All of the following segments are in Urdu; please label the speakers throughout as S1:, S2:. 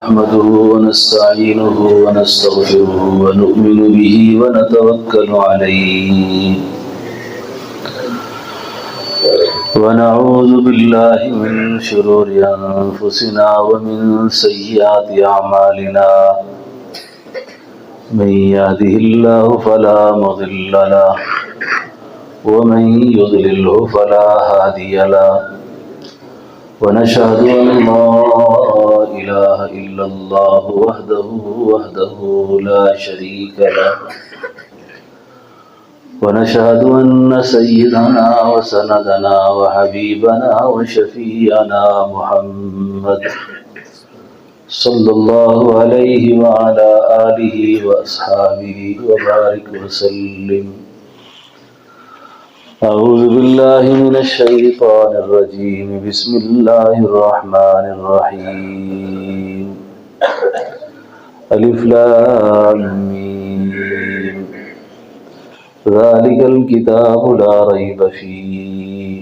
S1: نحمده ونستعينه ونستغفره ونؤمن به ونتوكل عليه ونعوذ بالله من شرور أنفسنا ومن سيئات أعمالنا من يهده الله فلا مضل له ومن يضلله فلا هادي له ونشهد أن لا إله إلا الله وحده لا شريك له ونشهد أن سيدنا وسندنا وحبيبنا وشفيعنا محمد صلى الله عليه وعلى آله وأصحابه وبارك وسلم. أعوذ بالله من الشيطان الرجيم. بسم الله الرحمن الرحيم. ألف لام ميم. ذلك الكتاب لا ريب فيه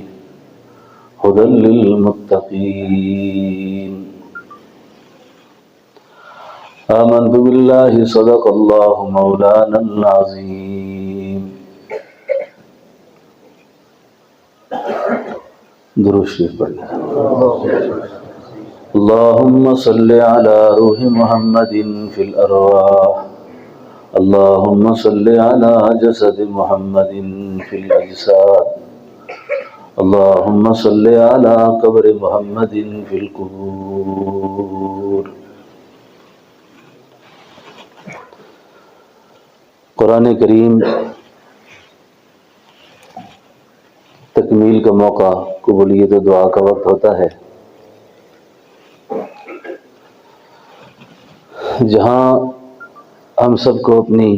S1: هدى للمتقين. آمنت بالله صدق الله مولانا العظيم. درود شریف پڑھ لیں. اللهم صل على روح محمد في الأرواح. اللهم صل على جسد محمد في الأجساد. اللهم صل على قبر محمد في القبور. قرآن کریم تکمیل کا موقع، قبولیت و دعا کا وقت ہوتا ہے، جہاں ہم سب کو اپنی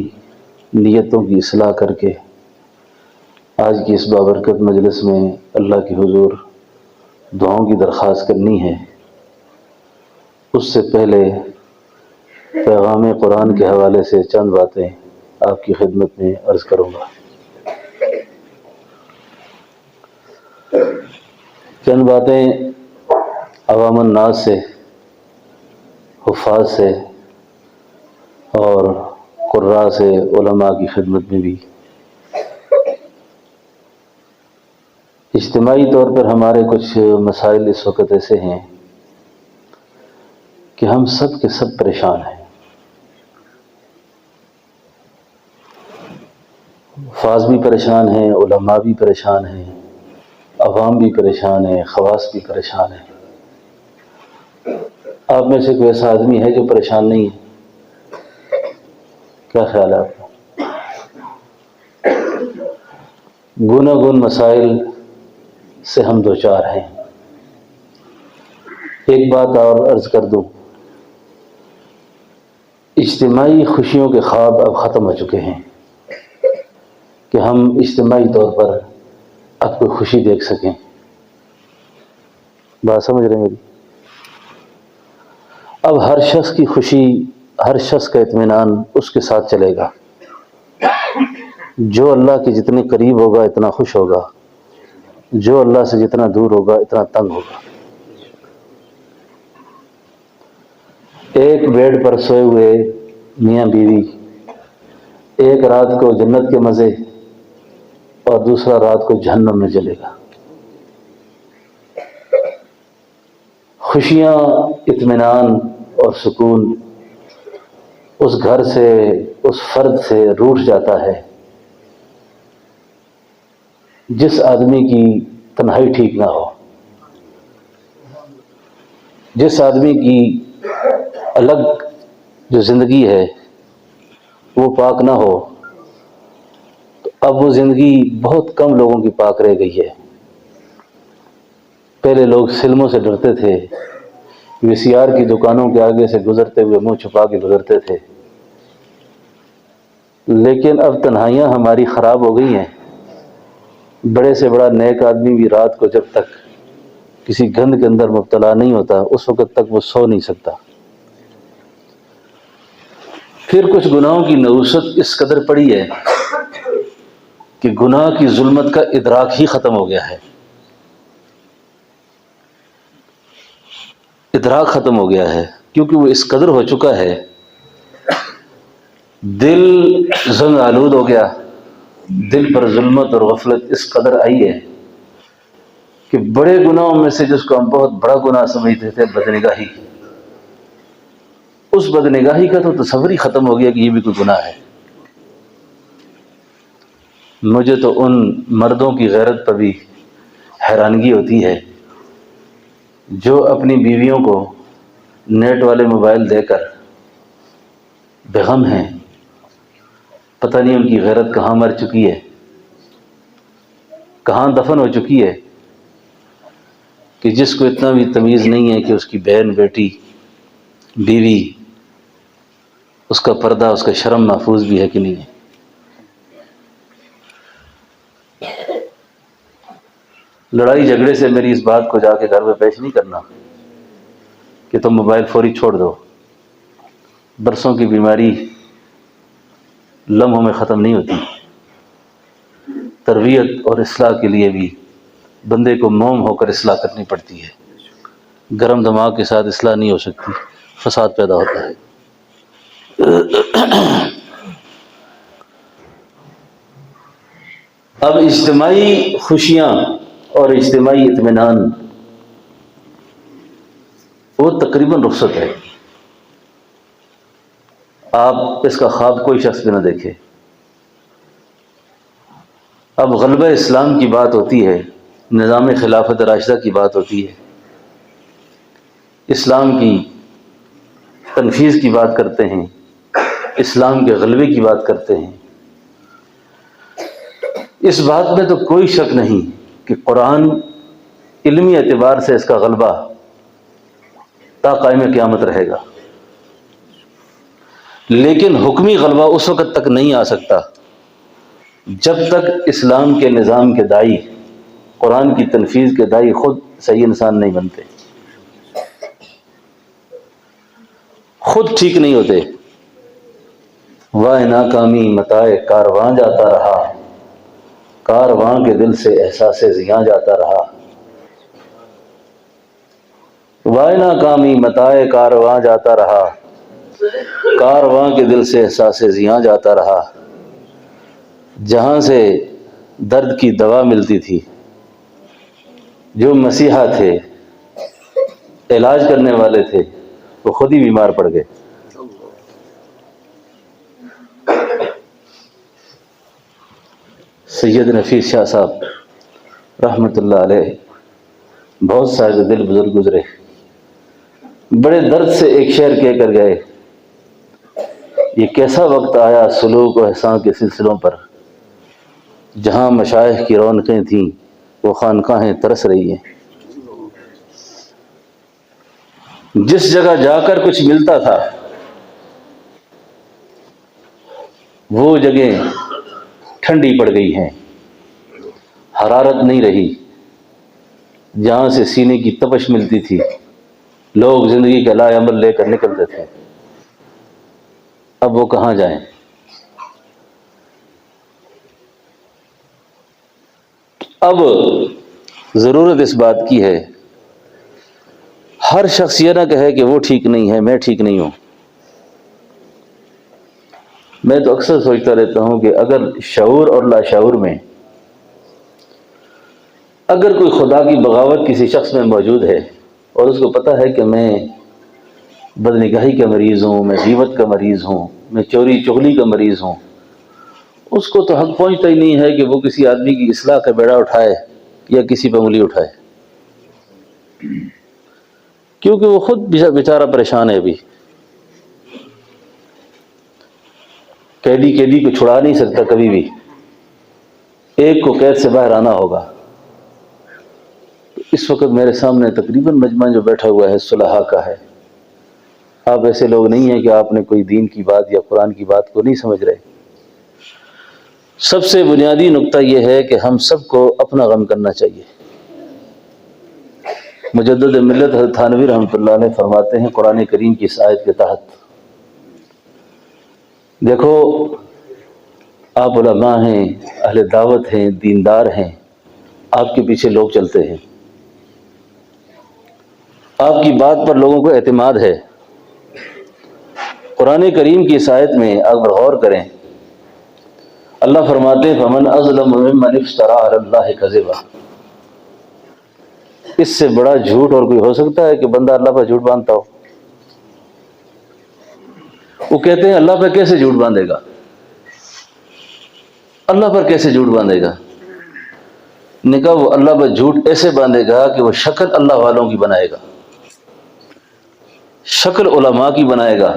S1: نیتوں کی اصلاح کر کے آج کی اس بابرکت مجلس میں اللہ کے حضور دعاؤں کی درخواست کرنی ہے. اس سے پہلے پیغام قرآن کے حوالے سے چند باتیں آپ کی خدمت میں عرض کروں گا. چند باتیں عوام الناس سے، حفاظ سے اور قراء سے، علماء کی خدمت میں بھی. اجتماعی طور پر ہمارے کچھ مسائل اس وقت ایسے ہیں کہ ہم سب کے سب پریشان ہیں. حفاظ بھی پریشان ہیں، علماء بھی پریشان ہیں، عوام بھی پریشان ہے، خواص بھی پریشان ہے. آپ میں سے کوئی ایسا آدمی ہے جو پریشان نہیں ہے؟ کیا خیال ہے آپ کا؟ گناگن مسائل سے ہم دوچار ہیں. ایک بات اور عرض کر دوں، اجتماعی خوشیوں کے خواب اب ختم ہو چکے ہیں کہ ہم اجتماعی طور پر اب کوئی خوشی دیکھ سکیں. بات سمجھ رہے ہیں میری؟ اب ہر شخص کی خوشی، ہر شخص کا اطمینان اس کے ساتھ چلے گا. جو اللہ کے جتنے قریب ہوگا اتنا خوش ہوگا، جو اللہ سے جتنا دور ہوگا اتنا تنگ ہوگا. ایک بیڈ پر سوئے ہوئے میاں بیوی ایک رات کو جنت کے مزے اور دوسرا رات کو جہنم میں جلے گا. خوشیاں، اطمینان اور سکون اس گھر سے، اس فرد سے روٹھ جاتا ہے جس آدمی کی تنہائی ٹھیک نہ ہو، جس آدمی کی الگ جو زندگی ہے وہ پاک نہ ہو. تو اب وہ زندگی بہت کم لوگوں کی پاک رہ گئی ہے. پہلے لوگ فلموں سے ڈرتے تھے، وی سی آر کی دکانوں کے آگے سے گزرتے ہوئے منہ چھپا کے گزرتے تھے. لیکن اب تنہائیاں ہماری خراب ہو گئی ہیں. بڑے سے بڑا نیک آدمی بھی رات کو جب تک کسی گند کے اندر مبتلا نہیں ہوتا اس وقت تک وہ سو نہیں سکتا. پھر کچھ گناہوں کی نحوست اس قدر پڑی ہے کہ گناہ کی ظلمت کا ادراک ہی ختم ہو گیا ہے. ادراک ختم ہو گیا ہے. کیونکہ وہ اس قدر ہو چکا ہے، دل زنگ آلود ہو گیا، دل پر ظلمت اور غفلت اس قدر آئی ہے کہ بڑے گناہوں میں سے جس کو ہم بہت بڑا گناہ سمجھتے تھے، بدنگاہی، اس بدنگاہی کا تو تصور ہی ختم ہو گیا کہ یہ بھی کوئی گناہ ہے۔ مجھے تو ان مردوں کی غیرت پر بھی حیرانگی ہوتی ہے جو اپنی بیویوں کو نیٹ والے موبائل دے کر بےغم ہیں، پتہ نہیں ان کی غیرت کہاں مر چکی ہے، کہاں دفن ہو چکی ہے، کہ جس کو اتنا بھی تمیز نہیں ہے کہ اس کی بہن، بیٹی، بیوی، اس کا پردہ، اس کا شرم محفوظ بھی ہے کہ نہیں ہے۔ لڑائی جھگڑے سے میری اس بات کو جا کے گھر میں پیش نہیں کرنا کہ تم موبائل فوری چھوڑ دو، برسوں کی بیماری لمحوں میں ختم نہیں ہوتی۔ تربیت اور اصلاح کے لیے بھی بندے کو موم ہو کر اصلاح کرنی پڑتی ہے، گرم دماغ کے ساتھ اصلاح نہیں ہو سکتی، فساد پیدا ہوتا ہے۔ اب اجتماعی خوشیاں اور اجتماعی اطمینان وہ تقریباً رخصت ہے، آپ اس کا خواب کوئی شخص بھی نہ دیکھے۔ اب غلبہ اسلام کی بات ہوتی ہے، نظام خلافت راشدہ کی بات ہوتی ہے، اسلام کی تنفیذ کی بات کرتے ہیں، اسلام کے غلبے کی بات کرتے ہیں۔ اس بات میں تو کوئی شک نہیں کہ قرآن علمی اعتبار سے اس کا غلبہ تا قائم قیامت رہے گا، لیکن حکمی غلبہ اس وقت تک نہیں آ سکتا جب تک اسلام کے نظام کے داعی، قرآن کی تنفیذ کے داعی خود صحیح انسان نہیں بنتے، خود ٹھیک نہیں ہوتے۔ وائے ناکامی متائے کارواں جاتا رہا، کارواں کے دل سے احساس زیاں جاتا رہا۔ وائے ناکامی متائے کارواں جاتا رہا، کارواں کے دل سے احساس زیاں جاتا رہا۔ جہاں سے درد کی دوا ملتی تھی، جو مسیحا تھے، علاج کرنے والے تھے، وہ خود ہی بیمار پڑ گئے۔ سید نفیس شاہ صاحب رحمۃ اللہ علیہ بہت سارے دل بزرگ گزرے، بڑے درد سے ایک شعر کہہ کر گئے، یہ کیسا وقت آیا سلوک و احسان کے سلسلوں پر، جہاں مشائخ کی رونقیں تھیں وہ خانقاہیں ترس رہی ہیں۔ جس جگہ جا کر کچھ ملتا تھا وہ جگہ ٹھنڈی پڑ گئی ہیں، حرارت نہیں رہی۔ جہاں سے سینے کی تپش ملتی تھی، لوگ زندگی کا لائے عمل لے کر نکلتے تھے، اب وہ کہاں جائیں؟ اب ضرورت اس بات کی ہے، ہر شخص یہ نہ کہے کہ وہ ٹھیک نہیں ہے، میں ٹھیک نہیں ہوں۔ میں تو اکثر سوچتا رہتا ہوں کہ اگر شعور اور لاشعور میں اگر کوئی خدا کی بغاوت کسی شخص میں موجود ہے اور اس کو پتہ ہے کہ میں بدنگاہی کا مریض ہوں، میں غیبت کا مریض ہوں، میں چوری چغلی کا مریض ہوں، اس کو تو حق پہنچتا ہی نہیں ہے کہ وہ کسی آدمی کی اصلاح کا بیڑا اٹھائے یا کسی پہ انگلی اٹھائے، کیونکہ وہ خود بیچارہ پریشان ہے۔ ابھی قیدی کو چھڑا نہیں سکتا، کبھی بھی ایک کو قید سے باہر آنا ہوگا۔ اس وقت میرے سامنے تقریباً مجمع جو بیٹھا ہوا ہے صلحاء کا ہے، آپ ایسے لوگ نہیں ہیں کہ آپ نے کوئی دین کی بات یا قرآن کی بات کو نہیں سمجھ رہے۔ سب سے بنیادی نقطہ یہ ہے کہ ہم سب کو اپنا غم کرنا چاہیے۔ مجدد ملت حضرت تھانوی رحمۃ اللہ علیہ فرماتے ہیں قرآن کریم کی اس آیت کے تحت، دیکھو آپ علماء ہیں، اہل دعوت ہیں، دیندار ہیں، آپ کے پیچھے لوگ چلتے ہیں، آپ کی بات پر لوگوں کو اعتماد ہے، قرآن کریم کی اس آیت میں اگر غور کریں، اللہ فرماتے ہیں فمن اظلم ممن افترى علی اللہ کذبا، اس سے بڑا جھوٹ اور کوئی ہو سکتا ہے کہ بندہ اللہ پر جھوٹ باندھتا ہو؟ وہ کہتے ہیں اللہ پر کیسے جھوٹ باندھے گا، اللہ پر کیسے جھوٹ باندھے گا؟ نے کہا وہ اللہ پر جھوٹ ایسے باندھے گا کہ وہ شکل اللہ والوں کی بنائے گا، شکل علماء کی بنائے گا،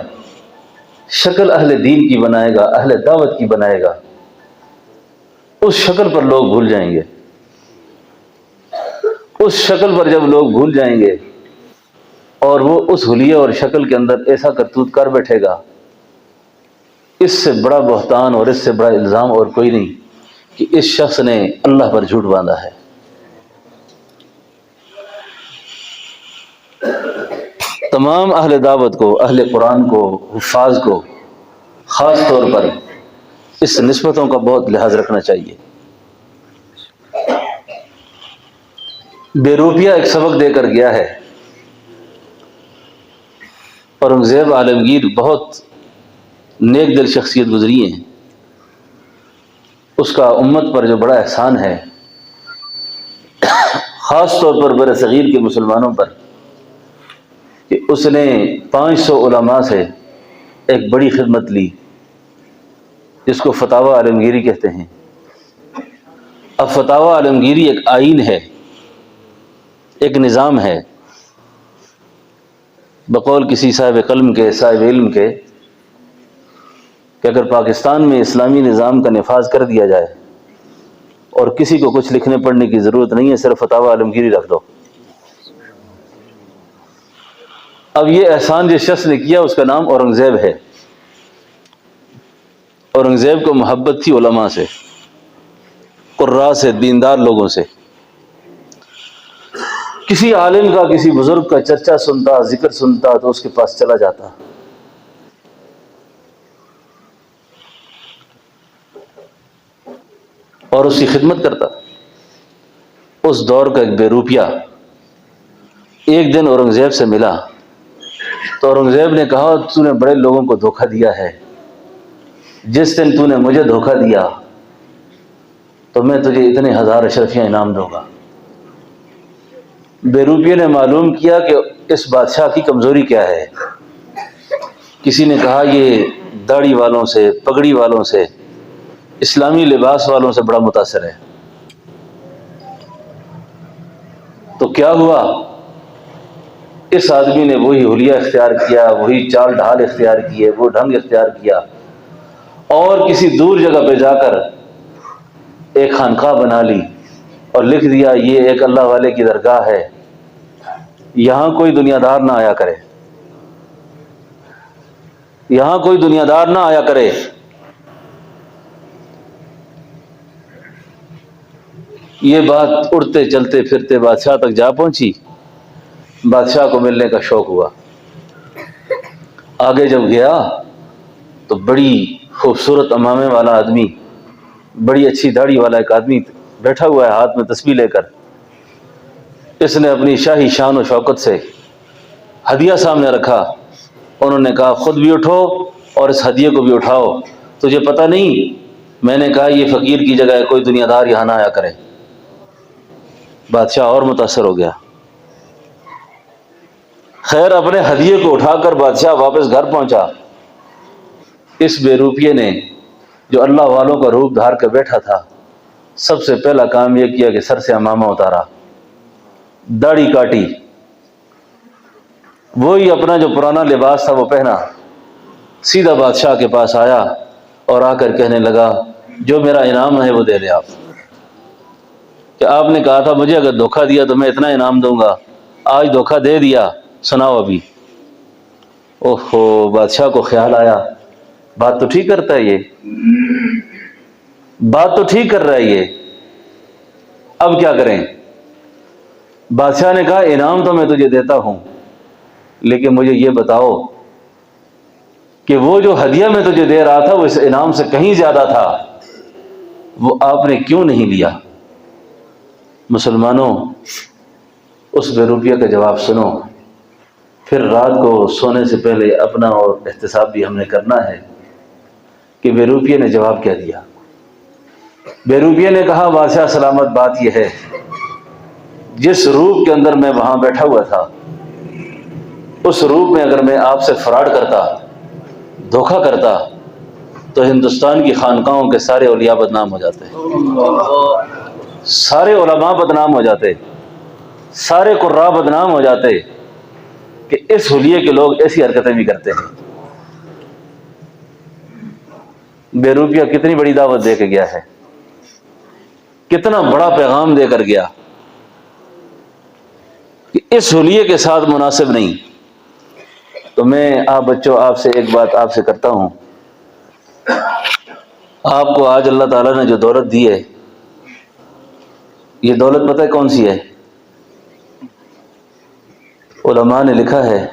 S1: شکل اہل دین کی بنائے گا، اہل دعوت کی بنائے گا، اس شکل پر لوگ بھول جائیں گے۔ اس شکل پر جب لوگ بھول جائیں گے اور وہ اس حلیہ اور شکل کے اندر ایسا کرتوت کر بیٹھے گا، اس سے بڑا بہتان اور اس سے بڑا الزام اور کوئی نہیں کہ اس شخص نے اللہ پر جھوٹ باندھا ہے۔ تمام اہل دعوت کو، اہل قرآن کو، حفاظ کو خاص طور پر اس نسبتوں کا بہت لحاظ رکھنا چاہیے۔ بے روپیہ ایک سبق دے کر گیا ہے، اورنگزیب عالمگیر بہت نیک دل شخصیت گزری ہیں، اس کا امت پر جو بڑا احسان ہے، خاص طور پر برصغیر کے مسلمانوں پر، کہ اس نے 500 علماء سے ایک بڑی خدمت لی جس کو فتاوی عالمگیری کہتے ہیں۔ اب فتاوی عالمگیری ایک آئین ہے، ایک نظام ہے، بقول کسی صاحب قلم کے، صاحب علم کے، کہ اگر پاکستان میں اسلامی نظام کا نفاذ کر دیا جائے اور کسی کو کچھ لکھنے پڑھنے کی ضرورت نہیں ہے، صرف فتاوی عالمگیری رکھ دو۔ اب یہ احسان جس شخص نے کیا اس کا نام اورنگزیب ہے۔ اورنگزیب کو محبت تھی علماء سے، قراء سے، دیندار لوگوں سے۔ کسی عالم کا، کسی بزرگ کا چرچا سنتا، ذکر سنتا تو اس کے پاس چلا جاتا، اور اس کی خدمت کرتا۔ اس دور کا ایک بے روپیہ ایک دن اورنگزیب سے ملا تو اورنگزیب نے کہا تو نے بڑے لوگوں کو دھوکہ دیا ہے، جس دن تو نے مجھے دھوکہ دیا تو میں تجھے اتنے 1000 اشرفیاں انعام دوں گا۔ بے روپیے نے معلوم کیا کہ اس بادشاہ کی کمزوری کیا ہے۔ کسی نے کہا یہ داڑھی والوں سے، پگڑی والوں سے، اسلامی لباس والوں سے بڑا متاثر ہے۔ تو کیا ہوا؟ اس آدمی نے وہی حلیہ اختیار کیا، وہی چال ڈھال اختیار کیے، وہ ڈھنگ اختیار کیا، اور کسی دور جگہ پہ جا کر ایک خانقاہ بنا لی اور لکھ دیا یہ ایک اللہ والے کی درگاہ ہے، یہاں کوئی دنیا دار نہ آیا کرے، یہاں کوئی دنیا دار نہ آیا کرے۔ یہ بات اڑتے چلتے پھرتے بادشاہ تک جا پہنچی۔ بادشاہ کو ملنے کا شوق ہوا، آگے جب گیا تو بڑی خوبصورت عمامے والا آدمی، بڑی اچھی داڑھی والا ایک آدمی بیٹھا ہوا ہے ہاتھ میں تسبیح لے کر۔ اس نے اپنی شاہی شان و شوکت سے ہدیہ سامنے رکھا۔ انہوں نے کہا خود بھی اٹھو اور اس ہدیے کو بھی اٹھاؤ، تجھے پتہ نہیں میں نے کہا یہ فقیر کی جگہ ہے، کوئی دنیا دار یہاں نہ آیا کرے۔ بادشاہ اور متاثر ہو گیا۔ خیر اپنے ہدیے کو اٹھا کر بادشاہ واپس گھر پہنچا۔ اس بے روپیے نے جو اللہ والوں کا روپ دھار کر بیٹھا تھا، سب سے پہلا کام یہ کیا کہ سر سے عمامہ اتارا، داڑھی کاٹی، وہی اپنا جو پرانا لباس تھا وہ پہنا، سیدھا بادشاہ کے پاس آیا اور آ کر کہنے لگا جو میرا انعام ہے وہ دے دیں آپ، کہ آپ نے کہا تھا مجھے اگر دھوکہ دیا تو میں اتنا انعام دوں گا، آج دھوکہ دے دیا، سناؤ ابھی۔ اوہو، بادشاہ کو خیال آیا بات تو ٹھیک کرتا ہے، یہ بات تو ٹھیک کر رہا ہے یہ، اب کیا کریں؟ بادشاہ نے کہا انعام تو میں تجھے دیتا ہوں، لیکن مجھے یہ بتاؤ کہ وہ جو ہدیہ میں تجھے دے رہا تھا وہ اس انعام سے کہیں زیادہ تھا، وہ آپ نے کیوں نہیں لیا؟ مسلمانوں، اس بے روپیہ کا جواب سنو، پھر رات کو سونے سے پہلے اپنا اور احتساب بھی ہم نے کرنا ہے کہ بے روپیے نے جواب کیا دیا۔ بے روپیے نے کہا بادشاہ سلامت، بات یہ ہے جس روپ کے اندر میں وہاں بیٹھا ہوا تھا اس روپ میں اگر میں آپ سے فراڈ کرتا، دھوکہ کرتا، تو ہندوستان کی خانقاہوں کے سارے اولیاء بدنام ہو جاتے، سارے علماء بدنام ہو جاتے، سارے قراء بدنام ہو جاتے کہ اس حلیے کے لوگ ایسی حرکتیں بھی کرتے ہیں۔ بے روپیہ کتنی بڑی دعوت دے کے گیا ہے، کتنا بڑا پیغام دے کر گیا کہ اس حلیے کے ساتھ مناسب نہیں۔ تو میں آپ بچوں آپ سے ایک بات آپ سے کرتا ہوں، آپ کو آج اللہ تعالیٰ نے جو دولت دی ہے، یہ دولت پتہ ہے کون سی ہے؟ علماء نے لکھا ہے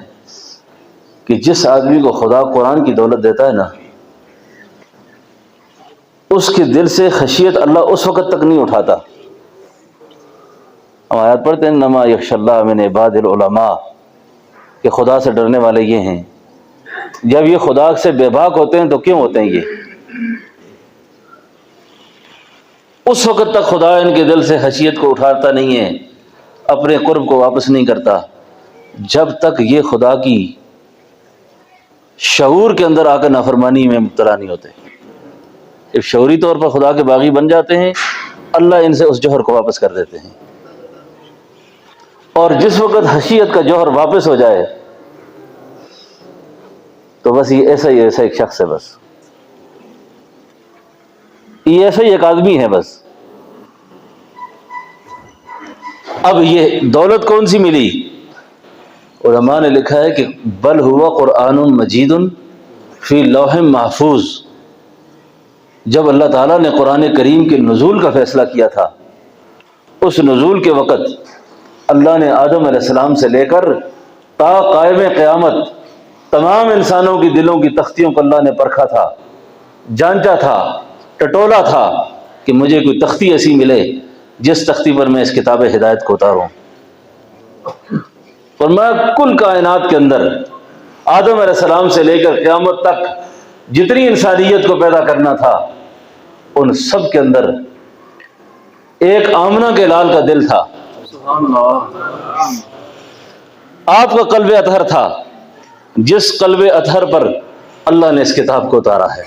S1: کہ جس آدمی کو خدا قرآن کی دولت دیتا ہے نا، اس کے دل سے خشیت اللہ اس وقت تک نہیں اٹھاتا۔ ہم آیات پڑھتے ہیں انما یخشی اللہ من عباد العلماء، کہ خدا سے ڈرنے والے یہ ہیں۔ جب یہ خدا سے بے باک ہوتے ہیں تو کیوں ہوتے ہیں؟ یہ اس وقت تک خدا ان کے دل سے خشیت کو اٹھاتا نہیں ہے، اپنے قرب کو واپس نہیں کرتا، جب تک یہ خدا کی شعور کے اندر آ کر نافرمانی میں مبتلا نہیں ہوتے۔ جب شعوری طور پر خدا کے باغی بن جاتے ہیں، اللہ ان سے اس جوہر کو واپس کر دیتے ہیں، اور جس وقت خشیت کا جوہر واپس ہو جائے تو بس یہ ایسا ہی ایسا ایک شخص ہے، بس یہ ایسا ہی ایک آدمی ہے بس۔ اب یہ دولت کون سی ملی؟ علماء نے لکھا ہے کہ بل ہوا قرآن مجید فی لوح محفوظ۔ جب اللہ تعالیٰ نے قرآن کریم کے نزول کا فیصلہ کیا تھا، اس نزول کے وقت اللہ نے آدم علیہ السلام سے لے کر تا قائم قیامت تمام انسانوں کی دلوں کی تختیوں کو اللہ نے پرکھا تھا، جانچا تھا، ٹٹولا تھا کہ مجھے کوئی تختی ایسی ملے جس تختی پر میں اس کتاب ہدایت کو اتاروں۔ فرمایا کل کائنات کے اندر آدم علیہ السلام سے لے کر قیامت تک جتنی انسانیت کو پیدا کرنا تھا، ان سب کے اندر ایک آمنہ کے لال کا دل تھا، آپ کا قلب اطہر تھا، جس قلب اطہر پر اللہ نے اس کتاب کو اتارا ہے۔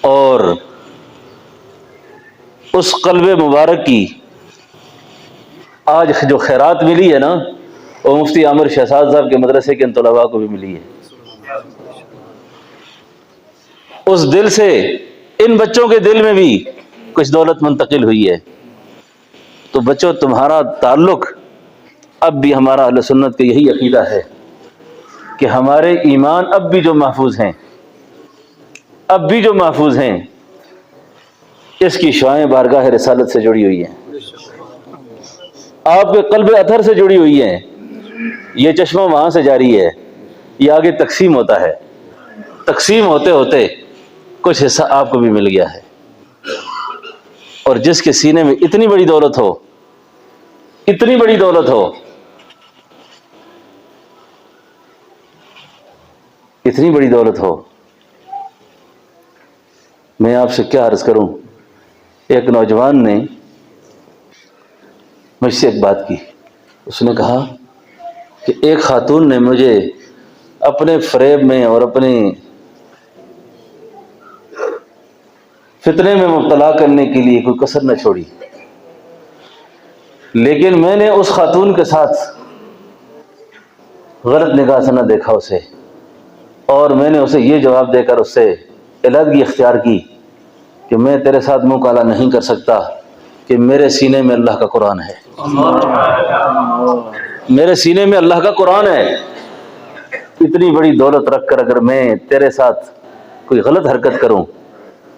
S1: اور اس قلب مبارک کی آج جو خیرات ملی ہے نا، وہ مفتی عامر شہزاد صاحب کے مدرسے کے ان طلباء کو بھی ملی ہے۔ اس دل سے ان بچوں کے دل میں بھی کچھ دولت منتقل ہوئی ہے۔ تو بچوں، تمہارا تعلق اب بھی ہمارا اہل سنت کا یہی عقیدہ ہے کہ ہمارے ایمان اب بھی جو محفوظ ہیں، اب بھی جو محفوظ ہیں، اس کی شعائیں بارگاہ رسالت سے جڑی ہوئی ہیں، آپ کے قلب اطہر سے جڑی ہوئی ہیں۔ یہ چشمہ وہاں سے جاری ہے، یہ آگے تقسیم ہوتا ہے، تقسیم ہوتے ہوتے کچھ حصہ آپ کو بھی مل گیا ہے۔ اور جس کے سینے میں اتنی بڑی دولت ہو، اتنی بڑی دولت ہو، اتنی بڑی دولت ہو، میں آپ سے کیا عرض کروں۔ ایک نوجوان نے مجھ سے ایک بات کی، اس نے کہا کہ ایک خاتون نے مجھے اپنے فریب میں اور اپنے فتنے میں مبتلا کرنے کے لیے کوئی کسر نہ چھوڑی، لیکن میں نے اس خاتون کے ساتھ غلط نگاہ سے نہ دیکھا اسے، اور میں نے اسے یہ جواب دے کر اس سے علیحدگی اختیار کی کہ میں تیرے ساتھ منہ کالا نہیں کر سکتا، کہ میرے سینے میں اللہ کا قرآن ہے، میرے سینے میں اللہ کا قرآن ہے۔ اتنی بڑی دولت رکھ کر اگر میں تیرے ساتھ کوئی غلط حرکت کروں،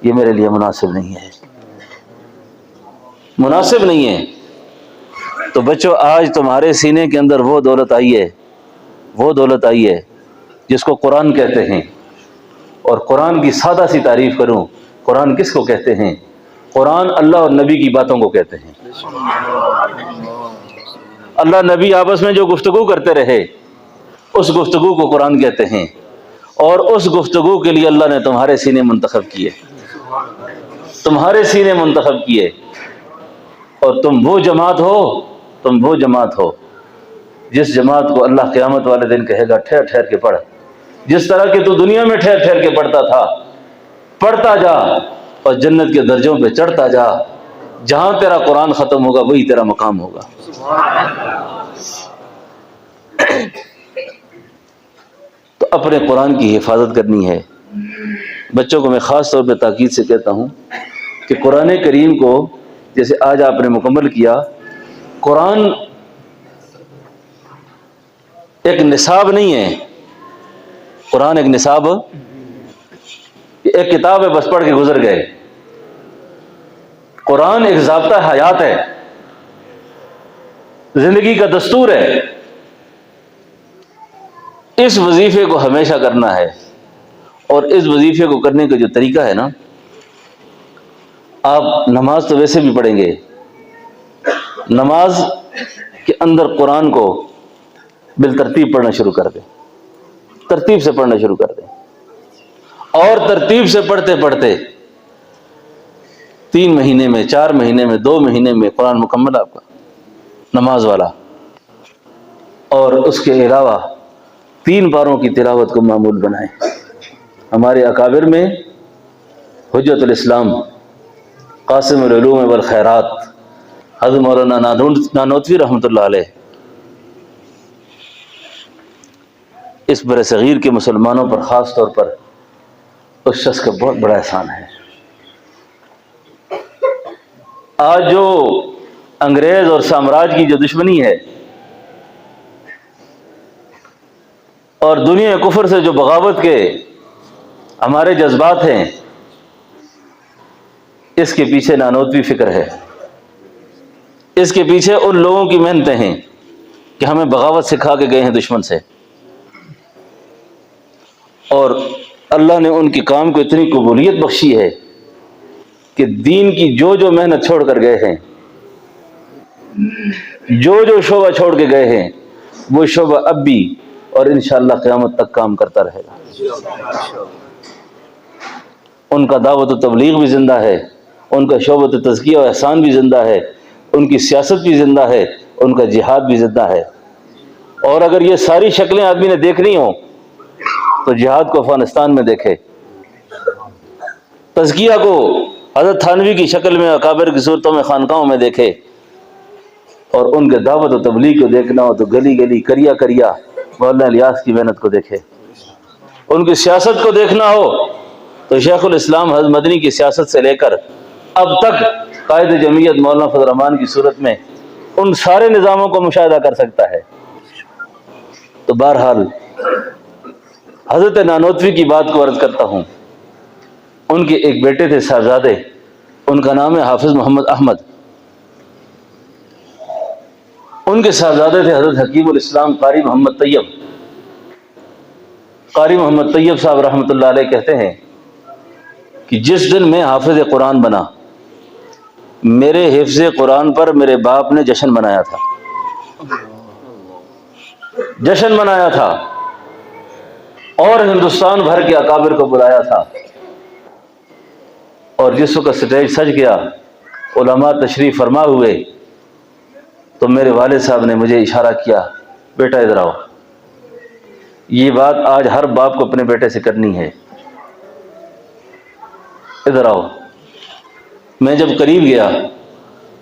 S1: یہ میرے لیے مناسب نہیں ہے، مناسب نہیں ہے۔ تو بچوں، آج تمہارے سینے کے اندر وہ دولت آئی ہے، وہ دولت آئی ہے جس کو قرآن کہتے ہیں۔ اور قرآن کی سادہ سی تعریف کروں، قرآن کس کو کہتے ہیں؟ قرآن اللہ اور نبی کی باتوں کو کہتے ہیں۔ اللہ نبی آپس میں جو گفتگو کرتے رہے اس گفتگو کو قرآن کہتے ہیں، اور اس گفتگو کے لیے اللہ نے تمہارے سینے منتخب کیے، تمہارے سینے منتخب کیے، اور تم وہ جماعت ہو جس جماعت کو اللہ قیامت والے دن کہے گا ٹھہر ٹھہر کے پڑھ، جس طرح کہ تو دنیا میں ٹھہر ٹھہر کے پڑھتا تھا، پڑھتا جا اور جنت کے درجوں پہ چڑھتا جا، جہاں تیرا قرآن ختم ہوگا وہی تیرا مقام ہوگا۔ تو اپنے قرآن کی حفاظت کرنی ہے۔ بچوں کو میں خاص طور پہ تاکید سے کہتا ہوں کہ قرآن کریم کو جیسے آج آپ نے مکمل کیا، قرآن ایک نصاب نہیں ہے، قرآن ایک نصاب، ایک کتاب ہے بس پڑھ کے گزر گئے۔ قرآن ایک ضابطہ حیات ہے، زندگی کا دستور ہے۔ اس وظیفے کو ہمیشہ کرنا ہے، اور اس وظیفے کو کرنے کا جو طریقہ ہے نا، آپ نماز تو ویسے بھی پڑھیں گے، نماز کے اندر قرآن کو بالترتیب پڑھنا شروع کر دیں، ترتیب سے پڑھنا شروع کر دیں، اور ترتیب سے پڑھتے پڑھتے 3 مہینے میں، 4 مہینے میں، 2 مہینے میں قرآن مکمل آپ کا نماز والا۔ اور اس کے علاوہ 3 پاروں کی تلاوت کو معمول بنائیں۔ ہمارے اکابر میں حجت الاسلام قاسم العلوم والخیرات حضرت مولانا نانوتوی رحمۃ اللہ علیہ اس بر صغیر کے مسلمانوں پر خاص طور پر اس شخص کا بہت بڑا احسان ہے۔ آج جو انگریز اور سامراج کی جو دشمنی ہے اور دنیا کفر سے جو بغاوت کے ہمارے جذبات ہیں، اس کے پیچھے نانوتوی فکر ہے، اس کے پیچھے ان لوگوں کی محنتیں ہیں کہ ہمیں بغاوت سکھا کے گئے ہیں دشمن سے، اور اللہ نے ان کے کام کو اتنی قبولیت بخشی ہے کہ دین کی جو محنت چھوڑ کر گئے ہیں، جو شعبہ چھوڑ کے گئے ہیں، وہ شعبہ اب بھی اور انشاءاللہ قیامت تک کام کرتا رہے گا۔ ان کا دعوت و تبلیغ بھی زندہ ہے، ان کا شعبۃ تزکیہ و احسان بھی زندہ ہے، ان کی سیاست بھی زندہ ہے، ان کا جہاد بھی زندہ ہے۔ اور اگر یہ ساری شکلیں آدمی نے دیکھنی ہوں تو جہاد کو افغانستان میں دیکھے، تزکیہ کو حضرت تھانوی کی شکل میں اکابر کی صورتوں میں خانقاہوں میں دیکھے، اور ان کے دعوت و تبلیغ کو دیکھنا ہو تو گلی گلی کریا کریا مولانا الیاس کی محنت کو دیکھے، ان کی سیاست کو دیکھنا ہو تو شیخ الاسلام حضرت مدنی کی سیاست سے لے کر اب تک قائد جمعیت مولانا فضل الرحمان کی صورت میں ان سارے نظاموں کو مشاہدہ کر سکتا ہے۔ تو بہرحال حضرت نانوتوی کی بات کو عرض کرتا ہوں، ان کے ایک بیٹے تھے صاحبزادے، ان کا نام ہے حافظ محمد احمد، ان کے صاحبزادے تھے حضرت حکیم الاسلام قاری محمد طیب۔ قاری محمد طیب صاحب رحمۃ اللہ علیہ کہتے ہیں کہ جس دن میں حافظ قرآن بنا، میرے حفظ قرآن پر میرے باپ نے جشن منایا تھا، جشن منایا تھا، اور ہندوستان بھر کے اکابر کو بلایا تھا، اور جس وقت سٹیج سج گیا، علماء تشریف فرما ہوئے، تو میرے والد صاحب نے مجھے اشارہ کیا، بیٹا ادھر آؤ۔ یہ بات آج ہر باپ کو اپنے بیٹے سے کرنی ہے، ادھر آؤ۔ میں جب قریب گیا،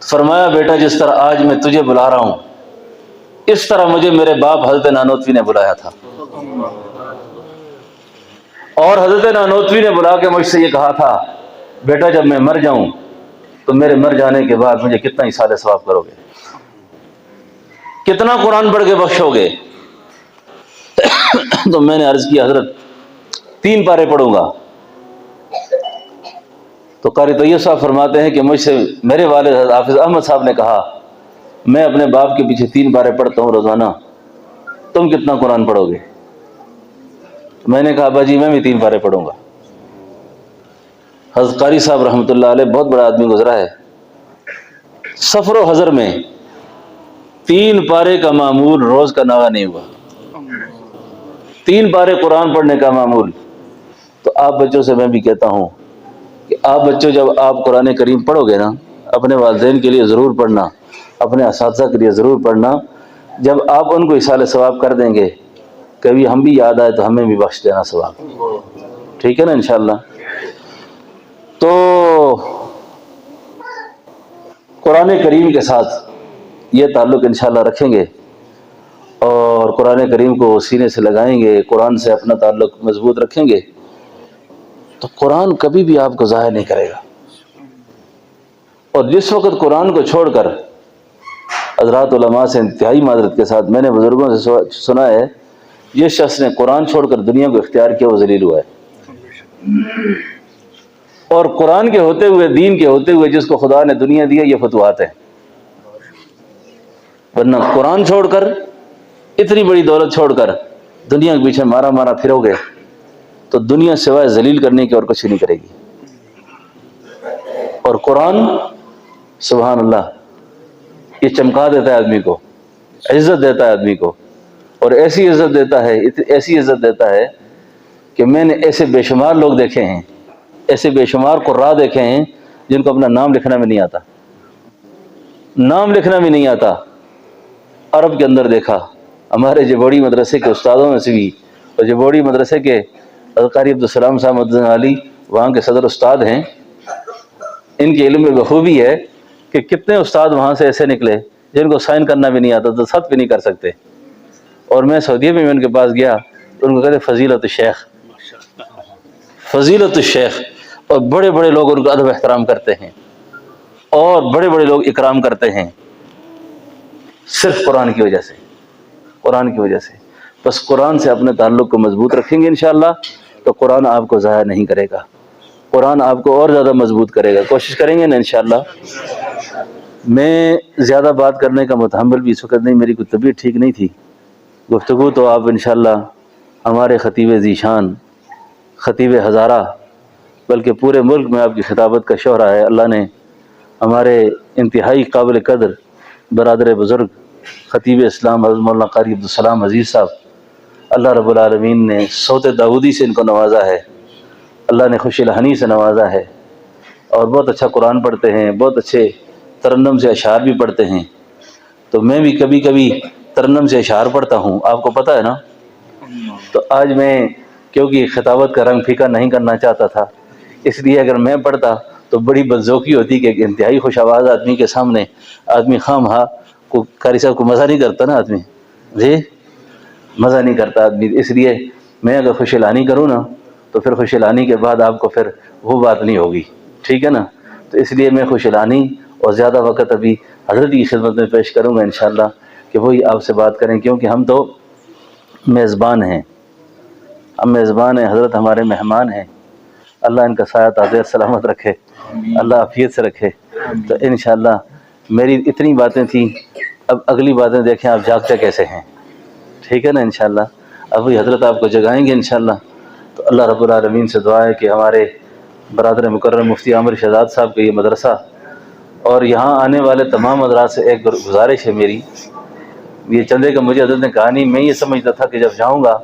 S1: فرمایا بیٹا جس طرح آج میں تجھے بلا رہا ہوں، اس طرح مجھے میرے باپ حضرت نانوتوی نے بلایا تھا، اور حضرت نانوتوی نے بلا کے مجھ سے یہ کہا تھا، بیٹا جب میں مر جاؤں تو میرے مر جانے کے بعد مجھے کتنا ایصال ثواب کرو گے، کتنا قرآن پڑھ کے بخشو گے؟ تو میں نے عرض کیا حضرت 3 پارے پڑھوں گا۔ تو قاری طیب صاحب فرماتے ہیں کہ مجھ سے میرے والد حضرت حافظ احمد صاحب نے کہا، میں اپنے باپ کے پیچھے 3 پارے پڑھتا ہوں روزانہ، تم کتنا قرآن پڑھو گے؟ میں نے کہا ابا جی میں بھی 3 پارے پڑھوں گا۔ حضرت قاری صاحب رحمۃ اللہ علیہ بہت بڑا آدمی گزرا ہے، سفر و حضر میں 3 پارے کا معمول روز کا ناغہ نہیں ہوا، 3 پارے قرآن پڑھنے کا معمول۔ تو آپ بچوں سے میں بھی کہتا ہوں کہ آپ بچوں جب آپ قرآن کریم پڑھو گے نا، اپنے والدین کے لیے ضرور پڑھنا، اپنے اساتذہ کے لیے ضرور پڑھنا۔ جب آپ ان کو ایصال ثواب کر دیں گے، کبھی ہم بھی یاد آئے تو ہمیں بھی بخش دینا ثواب، ٹھیک ہے نا انشاءاللہ۔ تو قرآن کریم کے ساتھ یہ تعلق انشاءاللہ رکھیں گے اور قرآن کریم کو سینے سے لگائیں گے، قرآن سے اپنا تعلق مضبوط رکھیں گے، تو قرآن کبھی بھی آپ کو ضائع نہیں کرے گا۔ اور جس وقت قرآن کو چھوڑ کر حضرات علماء سے انتہائی معذرت کے ساتھ میں نے بزرگوں سے سنا ہے، جس شخص نے قرآن چھوڑ کر دنیا کو اختیار کیا وہ ذلیل ہوا ہے۔ اور قرآن کے ہوتے ہوئے، دین کے ہوتے ہوئے جس کو خدا نے دنیا دی ہے، یہ فتوحات ہیں۔ ورنہ قرآن چھوڑ کر، اتنی بڑی دولت چھوڑ کر دنیا کے پیچھے مارا مارا پھرو گے تو دنیا سوائے ذلیل کرنے کی اور کچھ نہیں کرے گی۔ اور قرآن سبحان اللہ یہ چمکا دیتا ہے آدمی کو، عزت دیتا ہے آدمی کو، اور ایسی عزت دیتا ہے، ایسی عزت دیتا ہے کہ میں نے ایسے بے شمار لوگ دیکھے ہیں، ایسے بے شمار قراء دیکھے ہیں جن کو اپنا نام لکھنا بھی نہیں آتا، نام لکھنا بھی نہیں آتا۔ عرب کے اندر دیکھا، ہمارے جبوڑی مدرسے کے استادوں میں سے بھی، اور جبوڑی مدرسے کے قاری عبدالسلام صاحب مدن علی وہاں کے صدر استاد ہیں، ان کے علم میں بخوبی ہے کہ کتنے استاد وہاں سے ایسے نکلے جن کو سائن کرنا بھی نہیں آتا، تو خط بھی نہیں کر سکتے۔ اور میں سعودیہ میں ان کے پاس گیا تو ان کو کہتے فضیلت الشیخ، فضیلت الشیخ، اور بڑے بڑے لوگ ان کا ادب احترام کرتے ہیں اور بڑے بڑے لوگ اکرام کرتے ہیں، صرف قرآن کی وجہ سے، قرآن کی وجہ سے۔ بس قرآن سے اپنے تعلق کو مضبوط رکھیں گے انشاءاللہ تو قرآن آپ کو ضائع نہیں کرے گا، قرآن آپ کو اور زیادہ مضبوط کرے گا۔ کوشش کریں گے نا انشاءاللہ۔ میں زیادہ بات کرنے کا متحمل بھی اس وقت نہیں، میری کوئی طبیعت ٹھیک نہیں تھی۔ گفتگو تو آپ انشاءاللہ ہمارے خطیب ذیشان، خطیب ہزارہ، بلکہ پورے ملک میں آپ کی خطابت کا شہرہ ہے۔ اللہ نے ہمارے انتہائی قابل قدر برادر بزرگ خطیب اسلام حضرت مولانا قاری عبدالسلام عزیز صاحب، اللہ رب العالمین نے صوت داودی سے ان کو نوازا ہے، اللہ نے خوش الہنی سے نوازا ہے، اور بہت اچھا قرآن پڑھتے ہیں، بہت اچھے ترنم سے اشعار بھی پڑھتے ہیں۔ تو میں بھی کبھی کبھی ترنم سے اشعار پڑھتا ہوں، آپ کو پتہ ہے نا۔ تو آج میں کیونکہ خطابت کا رنگ پھیکا نہیں کرنا چاہتا تھا، اس لیے اگر میں پڑھتا تو بڑی بدذوقی ہوتی کہ انتہائی خوش آواز آدمی کے سامنے آدمی خواہ کو قاری صاحب کو مزہ نہیں کرتا نا، آدمی جی مزہ نہیں کرتا آدمی۔ اس لیے میں اگر خوش الہانی کروں نا تو پھر خوش الہانی کے بعد آپ کو پھر وہ بات نہیں ہوگی، ٹھیک ہے نا۔ تو اس لیے میں خوش الہانی اور زیادہ وقت ابھی حضرت کی خدمت میں پیش کروں گا انشاءاللہ کہ وہی آپ سے بات کریں، کیونکہ ہم تو میزبان ہیں، ہم میزبان ہیں، حضرت ہمارے مہمان ہیں۔ اللہ ان کا سایہ تعزیت سلامت رکھے، اللہ عافیت سے رکھے۔ تو انشاءاللہ میری اتنی باتیں تھیں، اب اگلی باتیں دیکھیں آپ جاگتے کیسے ہیں، ٹھیک ہے نا انشاءاللہ۔ اب وہی حضرت آپ کو جگائیں گے انشاءاللہ۔ تو اللہ رب العالمین سے دعا ہے کہ ہمارے برادر مکرم مفتی عامر شہزاد صاحب کا یہ مدرسہ اور یہاں آنے والے تمام حضرات سے ایک گزارش ہے میری، یہ چندے کا مجھے حضرت نے کہا نہیں، میں یہ سمجھتا تھا کہ جب جاؤں گا